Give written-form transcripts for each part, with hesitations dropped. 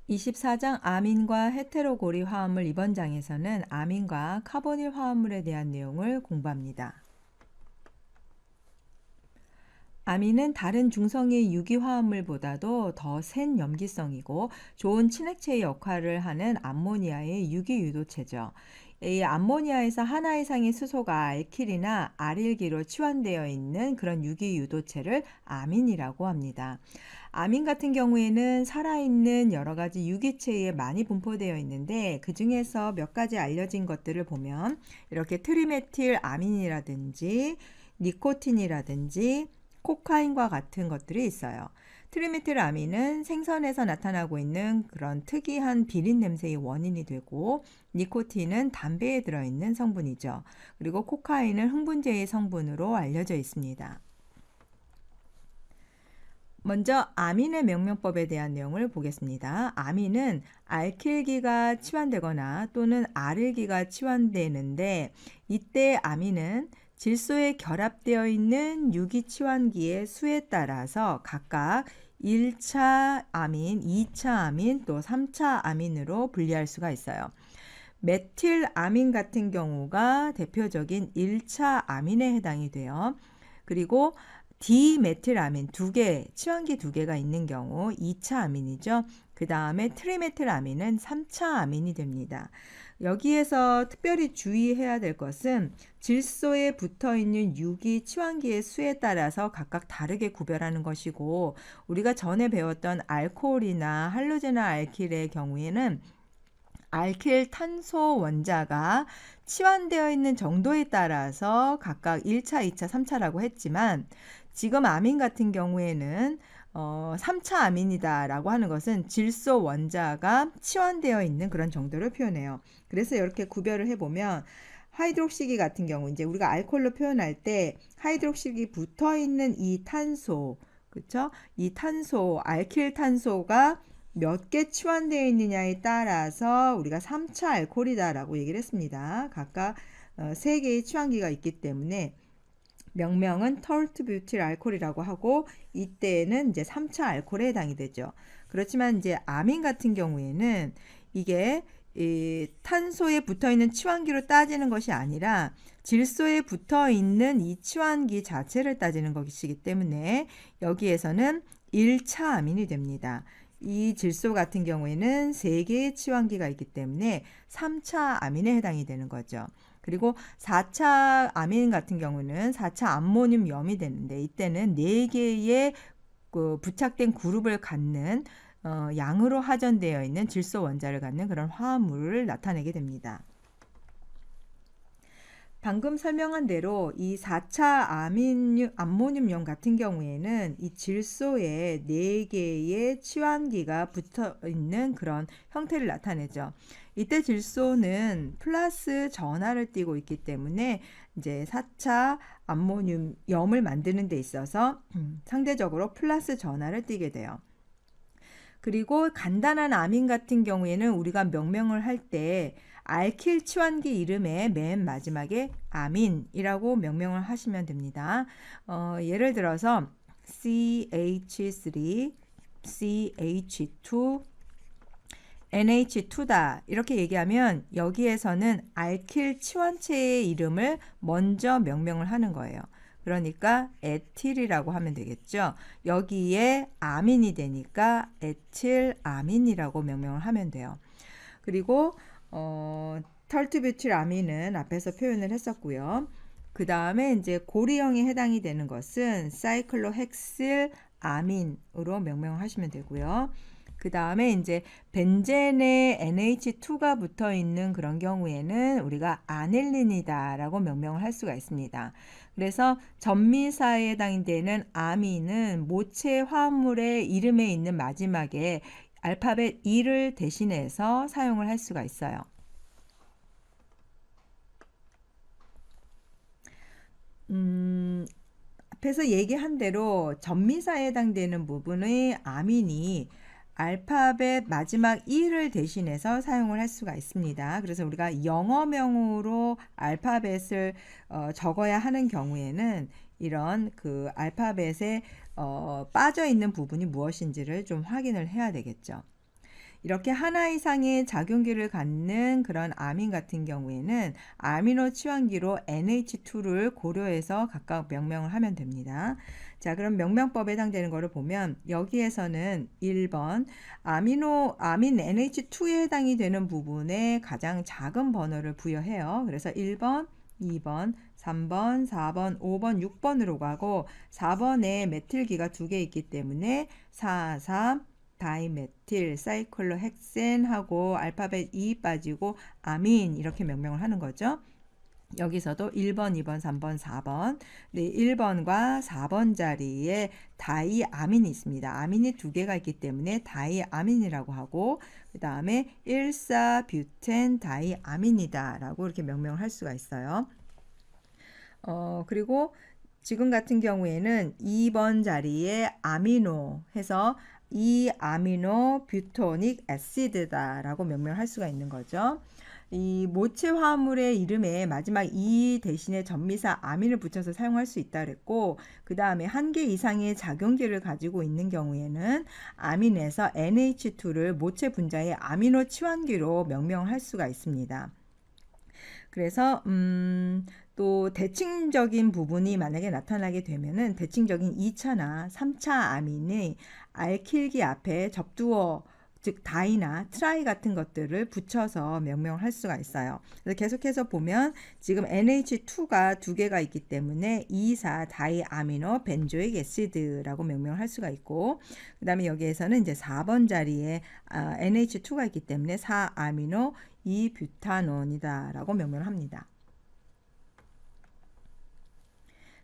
24장 아민과 헤테로고리 화합물 이번 장에서는 아민과 카보닐 화합물에 대한 내용을 공부합니다. 아민은 다른 중성의 유기화합물보다도 더 센 염기성이고 좋은 친액체의 역할을 하는 암모니아의 유기유도체죠. 이 암모니아에서 하나 이상의 수소가 알킬이나 아릴기로 치환되어 있는 그런 유기유도체를 아민이라고 합니다. 아민 같은 경우에는 살아있는 여러 가지 유기체에 많이 분포되어 있는데 그 중에서 몇 가지 알려진 것들을 보면 이렇게 트리메틸 아민이라든지 니코틴이라든지 코카인과 같은 것들이 있어요. 트리메틸 아민은 생선에서 나타나고 있는 그런 특이한 비린 냄새의 원인이 되고 니코틴은 담배에 들어있는 성분이죠. 그리고 코카인은 흥분제의 성분으로 알려져 있습니다. 먼저 아민의 명명법에 대한 내용을 보겠습니다. 아민은 알킬기가 치환되거나 또는 아릴기가 치환되는데 이때 아민은 질소에 결합되어 있는 유기치환기의 수에 따라서 각각 1차 아민, 2차 아민, 또 3차 아민으로 분리할 수가 있어요. 메틸 아민 같은 경우가 대표적인 1차 아민에 해당이 돼요. 그리고 디메틸아민 치환기 두 개가 있는 경우 2차 아민이죠. 그 다음에 트리메틸아민은 3차 아민이 됩니다. 여기에서 특별히 주의해야 될 것은 질소에 붙어있는 유기 치환기의 수에 따라서 각각 다르게 구별하는 것이고 우리가 전에 배웠던 알코올이나 할로제나 알킬의 경우에는 알킬 탄소 원자가 치환되어 있는 정도에 따라서 각각 1차, 2차, 3차라고 했지만 지금 아민 같은 경우에는 3차 아민이다라고 하는 것은 질소 원자가 치환되어 있는 그런 정도를 표현해요. 그래서 이렇게 구별을 해보면 하이드록시기 같은 경우 이제 우리가 알코올로 표현할 때 하이드록시기 붙어 있는 이 탄소, 그렇죠? 이 탄소, 알킬 탄소가 몇 개 치환되어 있느냐에 따라서 우리가 3차 알코올이다라고 얘기를 했습니다. 각각 3개의 치환기가 있기 때문에 명명은 털트뷰틸 알코올이라고 하고 이때는 이제 3차 알코올에 해당이 되죠. 그렇지만 이제 아민 같은 경우에는 이게 이 탄소에 붙어 있는 치환기로 따지는 것이 아니라 질소에 붙어 있는 이 치환기 자체를 따지는 것이기 때문에 여기에서는 1차 아민이 됩니다. 이 질소 같은 경우에는 3개의 치환기가 있기 때문에 3차 아민에 해당이 되는 거죠. 그리고 4차 아민 같은 경우는 4차 암모늄염이 되는데 이때는 4개의 부착된 그룹을 갖는 양으로 하전되어 있는 질소 원자를 갖는 그런 화합물을 나타내게 됩니다. 방금 설명한 대로 이 4차 암모늄염 같은 경우에는 이 질소에 4개의 치환기가 붙어 있는 그런 형태를 나타내죠. 이때 질소는 플러스 전하를 띠고 있기 때문에 이제 4차 암모늄염을 만드는 데 있어서 상대적으로 플러스 전하를 띠게 돼요. 그리고 간단한 아민 같은 경우에는 우리가 명명을 할 때 알킬 치환기 이름의 맨 마지막에 아민이라고 명명을 하시면 됩니다. 예를 들어서 CH3, CH2, NH2다 이렇게 얘기하면 여기에서는 알킬 치환체의 이름을 먼저 명명을 하는 거예요. 그러니까 에틸이라고 하면 되겠죠. 여기에 아민이 되니까 에틸아민이라고 명명을 하면 돼요. 그리고 털트뷰틸 아민은 앞에서 표현을 했었고요. 그 다음에 이제 고리형에 해당이 되는 것은 사이클로헥실 아민으로 명명을 하시면 되고요. 그 다음에 이제 벤젠에 NH2가 붙어 있는 그런 경우에는 우리가 아닐린이다라고 명명을 할 수가 있습니다. 그래서 전미사에 해당이 되는 아민은 모체 화합물의 이름에 있는 마지막에 알파벳 E를 대신해서 사용을 할 수가 있어요. 앞에서 얘기한 대로 전미사에 해당되는 부분의 아민이 알파벳 마지막 E를 대신해서 사용을 할 수가 있습니다. 그래서 우리가 영어명으로 알파벳을 적어야 하는 경우에는 이런 그 알파벳에 빠져 있는 부분이 무엇인지를 좀 확인을 해야 되겠죠. 이렇게 하나 이상의 작용기를 갖는 그런 아민 같은 경우에는 아미노 치환기로 NH2를 고려해서 각각 명명을 하면 됩니다. 자, 그럼 명명법에 해당되는 거를 보면 여기에서는 1번 아민 NH2에 해당이 되는 부분에 가장 작은 번호를 부여해요. 그래서 1번, 2번, 3번, 4번, 5번, 6번으로 가고 4번에 메틸기가 2개 있기 때문에 4, 3, 다이메틸, 사이클로헥센하고 알파벳 E 빠지고 아민 이렇게 명명을 하는 거죠. 여기서도 1번, 2번, 3번, 4번. 네, 1번과 4번 자리에 다이아민이 있습니다. 아민이 2개가 있기 때문에 다이아민이라고 하고 그 다음에 1,4뷰텐 다이아민이다 라고 이렇게 명명을 할 수가 있어요. 그리고 지금 같은 경우에는 2번 자리에 아미노 해서 이 아미노 뷰토닉 애시드다라고 명명할 수가 있는 거죠. 이 모체 화합물의 이름에 마지막 이 대신에 전미사 아민을 붙여서 사용할 수 있다 그랬고 그 다음에 한 개 이상의 작용기를 가지고 있는 경우에는 아민에서 NH2를 모체 분자의 아미노 치환기로 명명할 수가 있습니다. 그래서 또 대칭적인 부분이 만약에 나타나게 되면은 대칭적인 2차나 3차 아민의 알킬기 앞에 접두어 즉 다이나 트라이 같은 것들을 붙여서 명명할 수가 있어요. 그래서 계속해서 보면 지금 NH2가 2개가 있기 때문에 2,4 다이아미노 벤조익 애시드라고 명명할 수가 있고 그 다음에 여기에서는 이제 4번 자리에 NH2가 있기 때문에 4아미노 2뷰타논이다 라고 명명을 합니다.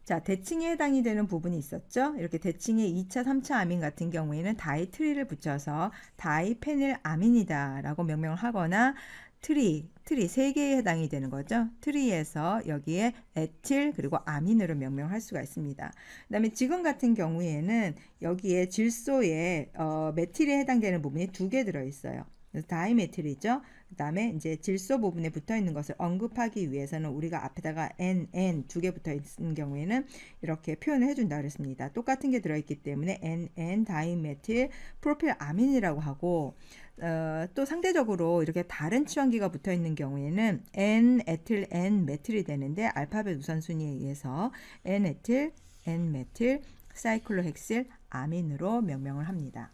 자, 대칭에 해당이 되는 부분이 있었죠. 이렇게 대칭의 2차, 3차 아민 같은 경우에는 다이트리를 붙여서 다이페닐 아민이다 라고 명명을 하거나 트리 3개에 해당이 되는 거죠. 트리에서 여기에 에틸 그리고 아민으로 명명할 수가 있습니다. 그 다음에 지금 같은 경우에는 여기에 질소에 메틸에 해당되는 부분이 2개 들어있어요. 그래서 다이메틸이죠. 그 다음에 이제 질소 부분에 붙어 있는 것을 언급하기 위해서는 우리가 앞에다가 NN 2개 붙어 있는 경우에는 이렇게 표현을 해준다 그랬습니다. 똑같은 게 들어있기 때문에 NN 다이메틸 프로필 아민이라고 하고 또 상대적으로 이렇게 다른 치환기가 붙어 있는 경우에는 N-에틸, N-메틸이 되는데 알파벳 우선순위에 의해서 N-에틸, N-메틸, 사이클로헥실 아민으로 명명을 합니다.